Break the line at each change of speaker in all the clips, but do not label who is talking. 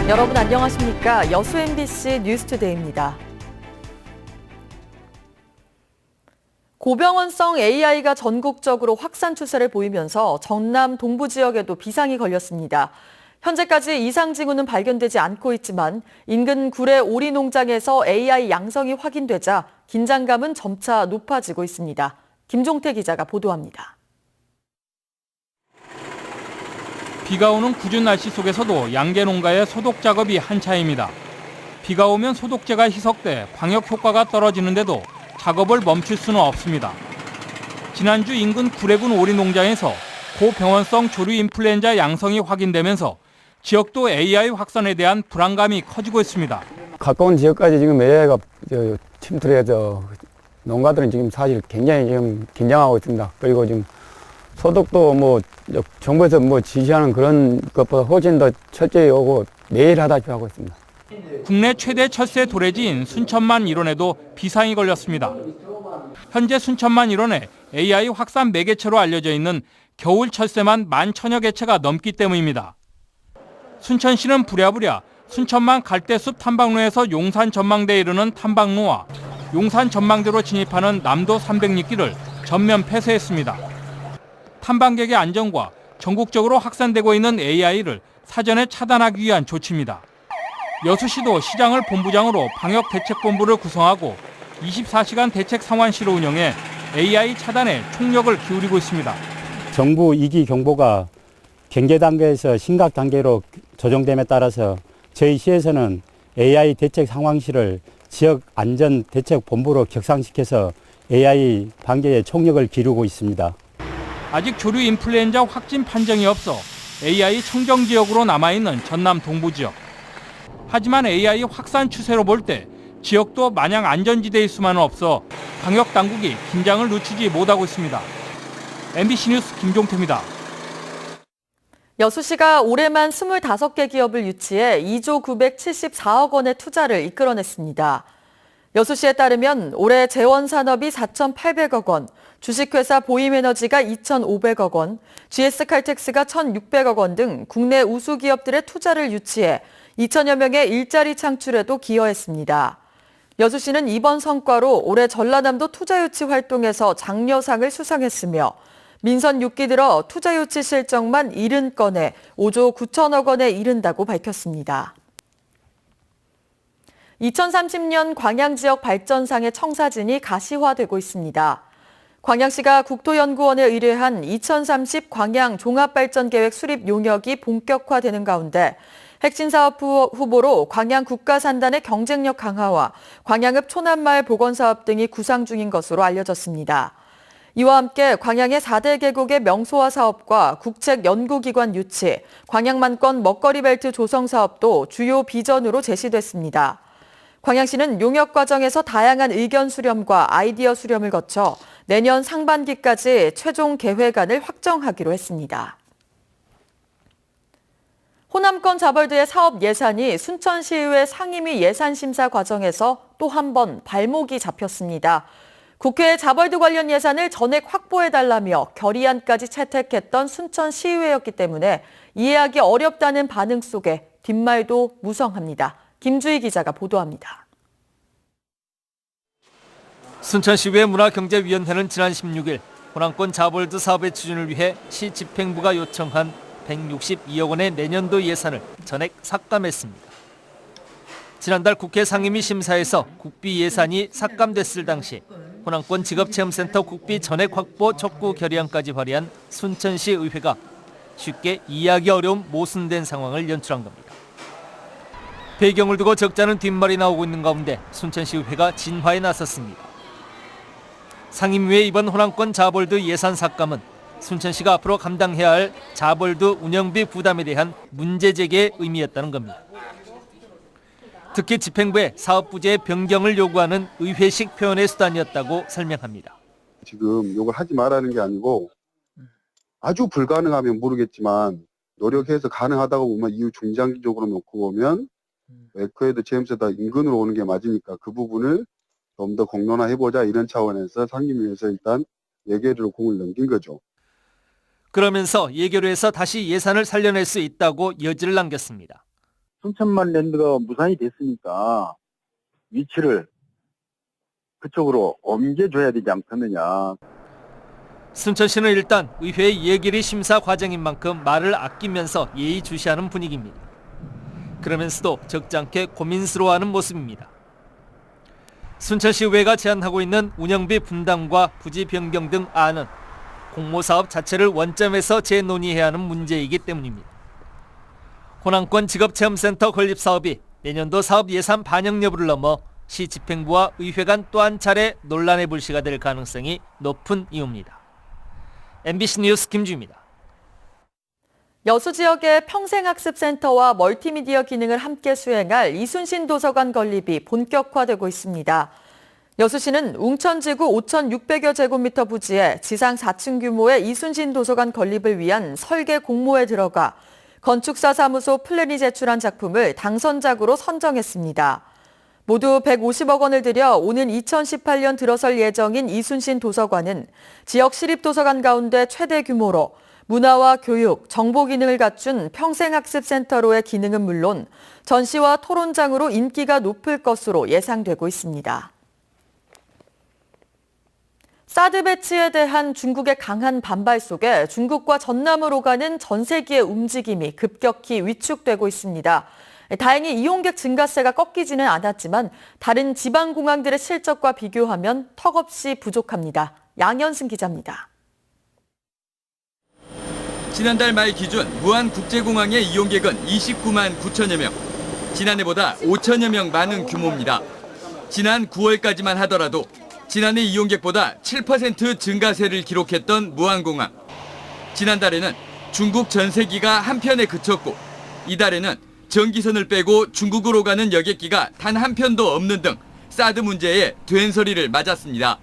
여러분 안녕하십니까? 여수 MBC 뉴스투데이입니다. 고병원성 AI가 전국적으로 확산 추세를 보이면서 전남 동부 지역에도 비상이 걸렸습니다. 현재까지 이상 징후는 발견되지 않고 있지만 인근 구례 오리 농장에서 AI 양성이 확인되자 긴장감은 점차 높아지고 있습니다. 김종태 기자가 보도합니다.
비가 오는 궂은 날씨 속에서도 양계 농가의 소독 작업이 한차입니다. 비가 오면 소독제가 희석돼 방역 효과가 떨어지는데도 작업을 멈출 수는 없습니다. 지난주 인근 구례군 오리 농장에서 고병원성 조류 인플루엔자 양성이 확인되면서 지역도 AI 확산에 대한 불안감이 커지고 있습니다.
가까운 지역까지 지금 AI가 침투해서 농가들은 지금 사실 굉장히 지금 긴장하고 있습니다. 그리고 지금 소독도 정부에서 지시하는 그런 것보다 훨씬 더 철저히 오고 매일 하다시피 하고 있습니다.
국내 최대 철새 도래지인 순천만 일원에도 비상이 걸렸습니다. 현재 순천만 일원에 AI 확산 매개체로 알려져 있는 겨울 철새만 11,000여 개체가 넘기 때문입니다. 순천시는 부랴부랴 순천만 갈대숲 탐방로에서 용산 전망대에 이르는 탐방로와 용산 전망대로 진입하는 남도 300리길을 전면 폐쇄했습니다. 탐방객의 안전과 전국적으로 확산되고 있는 AI를 사전에 차단하기 위한 조치입니다. 여수시도 시장을 본부장으로 방역대책본부를 구성하고 24시간 대책 상황실을 운영해 AI 차단에 총력을 기울이고 있습니다.
정부 2기 경보가 경계 단계에서 심각 단계로 조정됨에 따라서 저희 시에서는 AI 대책 상황실을 지역 안전 대책 본부로 격상시켜서 AI 방제에 총력을 기울이고 있습니다.
아직 조류 인플루엔자 확진 판정이 없어 AI 청정 지역으로 남아있는 전남 동부 지역. 하지만 AI 확산 추세로 볼 때 지역도 마냥 안전지대일 수만은 없어 방역 당국이 긴장을 늦추지 못하고 있습니다. MBC 뉴스 김종태입니다.
여수시가 올해만 25개 기업을 유치해 2조 974억 원의 투자를 이끌어냈습니다. 여수시에 따르면 올해 재원산업이 4,800억 원, 주식회사 보임에너지가 2,500억 원, GS칼텍스가 1,600억 원 등 국내 우수 기업들의 투자를 유치해 2천여 명의 일자리 창출에도 기여했습니다. 여수시는 이번 성과로 올해 전라남도 투자유치 활동에서 장려상을 수상했으며 민선 6기 들어 투자유치 실적만 70건에 5조 9천억 원에 이른다고 밝혔습니다. 2030년 광양지역 발전상의 청사진이 가시화되고 있습니다. 광양시가 국토연구원에 의뢰한 2030 광양 종합발전계획 수립 용역이 본격화되는 가운데 핵심 사업 후보로 광양 국가산단의 경쟁력 강화와 광양읍 초남마을 복원사업 등이 구상 중인 것으로 알려졌습니다. 이와 함께 광양의 4대 계곡의 명소화 사업과 국책연구기관 유치, 광양만권 먹거리 벨트 조성 사업도 주요 비전으로 제시됐습니다. 광양시는 용역 과정에서 다양한 의견 수렴과 아이디어 수렴을 거쳐 내년 상반기까지 최종 계획안을 확정하기로 했습니다. 호남권 자벌드의 사업 예산이 순천시의회 상임위 예산심사 과정에서 또 한 번 발목이 잡혔습니다. 국회에 자벌드 관련 예산을 전액 확보해달라며 결의안까지 채택했던 순천시의회였기 때문에 이해하기 어렵다는 반응 속에 뒷말도 무성합니다. 김주희 기자가 보도합니다.
순천시의회 문화경제위원회는 지난 16일 호남권 자벌드 사업의 추진을 위해 시 집행부가 요청한 162억 원의 내년도 예산을 전액 삭감했습니다. 지난달 국회 상임위 심사에서 국비 예산이 삭감됐을 당시 호남권 직업체험센터 국비 전액 확보 촉구 결의안까지 발의한 순천시 의회가 쉽게 이해하기 어려운 모순된 상황을 연출한 겁니다. 배경을 두고 적잖은 뒷말이 나오고 있는 가운데 순천시 의회가 진화에 나섰습니다. 상임위의 이번 호남권 자벌드 예산 삭감은 순천시가 앞으로 감당해야 할 자벌드 운영비 부담에 대한 문제 제기의 의미였다는 겁니다. 특히 집행부의 사업 부재의 변경을 요구하는 의회식 표현의 수단이었다고 설명합니다.
지금 이걸 하지 말라는 게 아니고 아주 불가능하면 모르겠지만 노력해서 가능하다고 보면 이후 중장기적으로 놓고 보면 에코헤드 제임스다 인근으로 오는 게 맞으니까 그 부분을 좀 더 공론화해보자 이런 차원에서 상임위에서 일단 예결위로 공을 넘긴 거죠.
그러면서 예결위에서 다시 예산을 살려낼 수 있다고 여지를 남겼습니다.
순천만 랜드가 무산이 됐으니까 위치를 그쪽으로 옮겨줘야 되지 않겠느냐.
순천시는 일단 의회의 예결위 심사 과정인 만큼 말을 아끼면서 예의주시하는 분위기입니다. 그러면서도 적잖게 고민스러워하는 모습입니다. 순천시의회가 제안하고 있는 운영비 분담과 부지 변경 등 안은 공모사업 자체를 원점에서 재논의해야 하는 문제이기 때문입니다. 호남권 직업체험센터 건립사업이 내년도 사업 예산 반영 여부를 넘어 시 집행부와 의회 간 또 한 차례 논란의 불씨가 될 가능성이 높은 이유입니다. MBC 뉴스 김주입니다.
여수 지역의 평생학습센터와 멀티미디어 기능을 함께 수행할 이순신 도서관 건립이 본격화되고 있습니다. 여수시는 웅천지구 5,600여 제곱미터 부지에 지상 4층 규모의 이순신 도서관 건립을 위한 설계 공모에 들어가 건축사 사무소 플랜이 제출한 작품을 당선작으로 선정했습니다. 모두 150억 원을 들여 오는 2018년 들어설 예정인 이순신 도서관은 지역 시립도서관 가운데 최대 규모로 문화와 교육, 정보 기능을 갖춘 평생학습센터로의 기능은 물론 전시와 토론장으로 인기가 높을 것으로 예상되고 있습니다. 사드 배치에 대한 중국의 강한 반발 속에 중국과 전남으로 가는 전 세계의 움직임이 급격히 위축되고 있습니다. 다행히 이용객 증가세가 꺾이지는 않았지만 다른 지방공항들의 실적과 비교하면 턱없이 부족합니다. 양현승 기자입니다.
지난달 말 기준 무안국제공항의 이용객은 29만 9천여 명, 지난해보다 5천여 명 많은 규모입니다. 지난 9월까지만 하더라도 지난해 이용객보다 7% 증가세를 기록했던 무안공항. 지난달에는 중국 전세기가 한편에 그쳤고 이달에는 전기선을 빼고 중국으로 가는 여객기가 단 한 편도 없는 등 사드 문제에 된소리를 맞았습니다.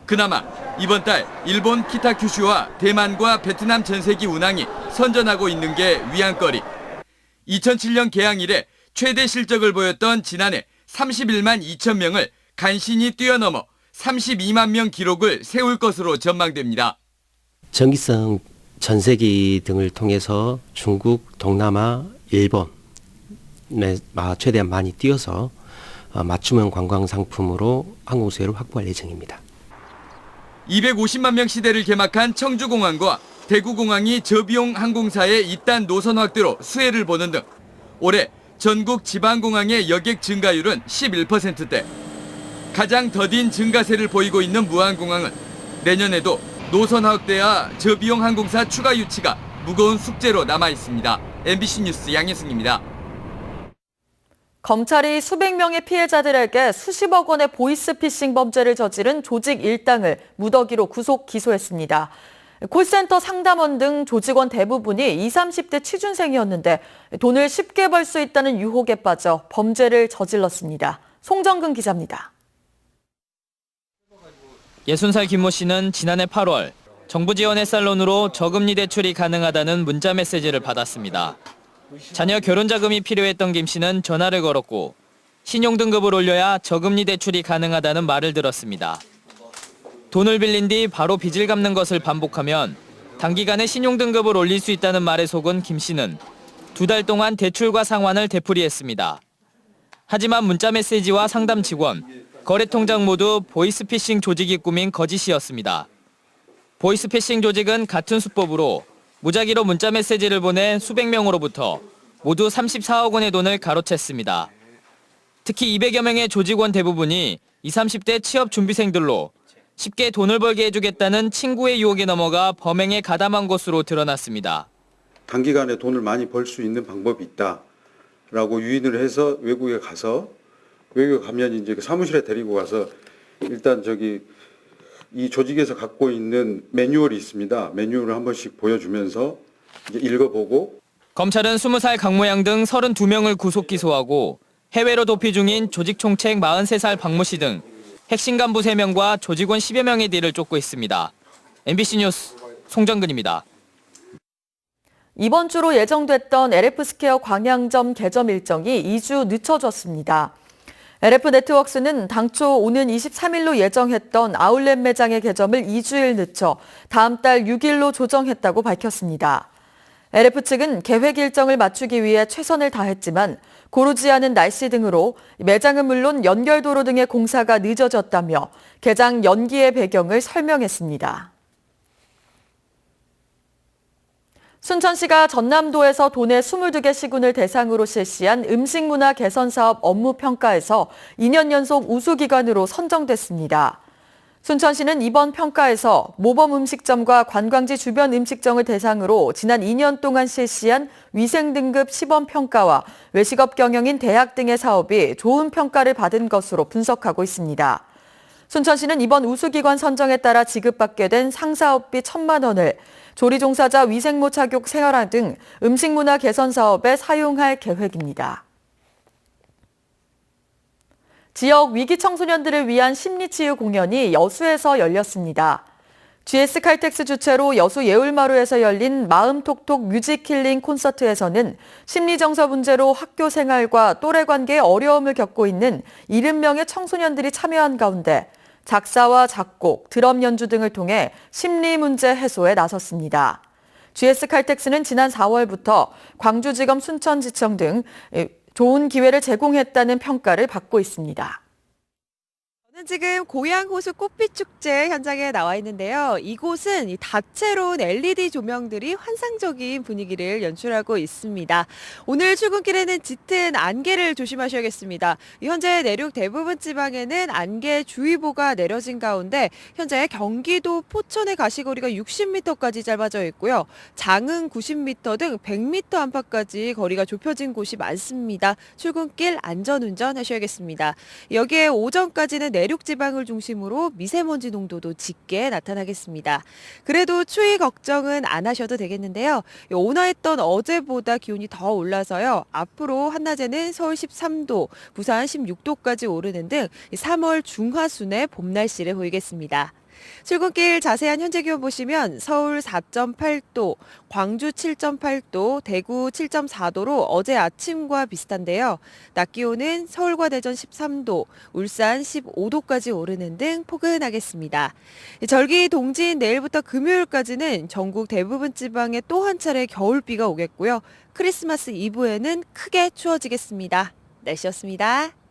그나마 이번 달 일본 키타큐슈와 대만과 베트남 전세기 운항이 선전하고 있는 게 위안거리. 2007년 개항 이래 최대 실적을 보였던 지난해 31만 2천 명을 간신히 뛰어넘어 32만 명 기록을 세울 것으로 전망됩니다.
전기성 전세기 등을 통해서 중국, 동남아, 일본에 최대한 많이 뛰어서 맞춤형 관광 상품으로 항공 수혜를 확보할 예정입니다.
250만 명 시대를 개막한 청주공항과 대구공항이 저비용 항공사의 잇단 노선 확대로 수혜를 보는 등 올해 전국 지방공항의 여객 증가율은 11%대. 가장 더딘 증가세를 보이고 있는 무안공항은 내년에도 노선 확대와 저비용 항공사 추가 유치가 무거운 숙제로 남아 있습니다. MBC 뉴스 양혜승입니다.
검찰이 수백 명의 피해자들에게 수십억 원의 보이스피싱 범죄를 저지른 조직 일당을 무더기로 구속 기소했습니다. 콜센터 상담원 등 조직원 대부분이 20, 30대 취준생이었는데 돈을 쉽게 벌 수 있다는 유혹에 빠져 범죄를 저질렀습니다. 송정근 기자입니다.
60살 김모 씨는 지난해 8월 정부 지원의 살론으로 저금리 대출이 가능하다는 문자 메시지를 받았습니다. 자녀 결혼 자금이 필요했던 김 씨는 전화를 걸었고 신용등급을 올려야 저금리 대출이 가능하다는 말을 들었습니다. 돈을 빌린 뒤 바로 빚을 갚는 것을 반복하면 단기간에 신용등급을 올릴 수 있다는 말에 속은 김 씨는 2달 동안 대출과 상환을 되풀이했습니다. 하지만 문자 메시지와 상담 직원, 거래 통장 모두 보이스피싱 조직이 꾸민 거짓이었습니다. 보이스피싱 조직은 같은 수법으로 무작위로 문자 메시지를 보내 수백 명으로부터 모두 34억 원의 돈을 가로챘습니다. 특히 200여 명의 조직원 대부분이 20, 30대 취업 준비생들로 쉽게 돈을 벌게 해주겠다는 친구의 유혹에 넘어가 범행에 가담한 것으로 드러났습니다.
단기간에 돈을 많이 벌 수 있는 방법이 있다라고 유인을 해서 외국에 가면 이제 사무실에 데리고 가서 일단 이 조직에서 갖고 있는 매뉴얼이 있습니다. 매뉴얼을 한 번씩 보여주면서 이제 읽어보고.
검찰은 20살 강모양 등 32명을 구속 기소하고 해외로 도피 중인 조직 총책 43살 박모 씨 등 핵심 간부 3명과 조직원 10여 명의 뒤를 쫓고 있습니다. MBC 뉴스 송정근입니다.
이번 주로 예정됐던 LF스퀘어 광양점 개점 일정이 2주 늦춰졌습니다. LF네트웍스는 당초 오는 23일로 예정했던 아울렛 매장의 개점을 2주일 늦춰 다음 달 6일로 조정했다고 밝혔습니다. LF 측은 계획 일정을 맞추기 위해 최선을 다했지만 고르지 않은 날씨 등으로 매장은 물론 연결도로 등의 공사가 늦어졌다며 개장 연기의 배경을 설명했습니다. 순천시가 전남도에서 도내 22개 시군을 대상으로 실시한 음식문화 개선 사업 업무 평가에서 2년 연속 우수기관으로 선정됐습니다. 순천시는 이번 평가에서 모범 음식점과 관광지 주변 음식점을 대상으로 지난 2년 동안 실시한 위생등급 시범 평가와 외식업 경영인 대학 등의 사업이 좋은 평가를 받은 것으로 분석하고 있습니다. 순천시는 이번 우수기관 선정에 따라 지급받게 된 상사업비 1,000만 원을 조리 종사자 위생모 착용 생활화 등 음식문화 개선 사업에 사용할 계획입니다. 지역 위기 청소년들을 위한 심리치유 공연이 여수에서 열렸습니다. GS 칼텍스 주최로 여수 예울마루에서 열린 마음톡톡 뮤직힐링 콘서트에서는 심리정서 문제로 학교 생활과 또래 관계에 어려움을 겪고 있는 70명의 청소년들이 참여한 가운데 작사와 작곡, 드럼 연주 등을 통해 심리 문제 해소에 나섰습니다. GS 칼텍스는 지난 4월부터 광주지검 순천지청 등 좋은 기회를 제공했다는 평가를 받고 있습니다.
저는 지금 고양호수 꽃빛축제 현장에 나와 있는데요. 이곳은 이 다채로운 LED 조명들이 환상적인 분위기를 연출하고 있습니다. 오늘 출근길에는 짙은 안개를 조심하셔야겠습니다. 현재 내륙 대부분 지방에는 안개주의보가 내려진 가운데 현재 경기도 포천의 가시거리가 60m까지 짧아져 있고요. 장흥 90m 등 100m 안팎까지 거리가 좁혀진 곳이 많습니다. 출근길 안전운전 하셔야겠습니다. 여기에 오전까지는 내륙 지방을 중심으로 미세먼지 농도도 짙게 나타나겠습니다. 그래도 추위 걱정은 안 하셔도 되겠는데요. 온화했던 어제보다 기온이 더 올라서요. 앞으로 한낮에는 서울 13도, 부산 16도까지 오르는 등 3월 중하순의 봄 날씨를 보이겠습니다. 출근길 자세한 현재 기온 보시면 서울 4.8도, 광주 7.8도, 대구 7.4도로 어제 아침과 비슷한데요. 낮 기온은 서울과 대전 13도, 울산 15도까지 오르는 등 포근하겠습니다. 절기 동지인 내일부터 금요일까지는 전국 대부분 지방에 또 한 차례 겨울비가 오겠고요. 크리스마스 이브에는 크게 추워지겠습니다. 날씨였습니다.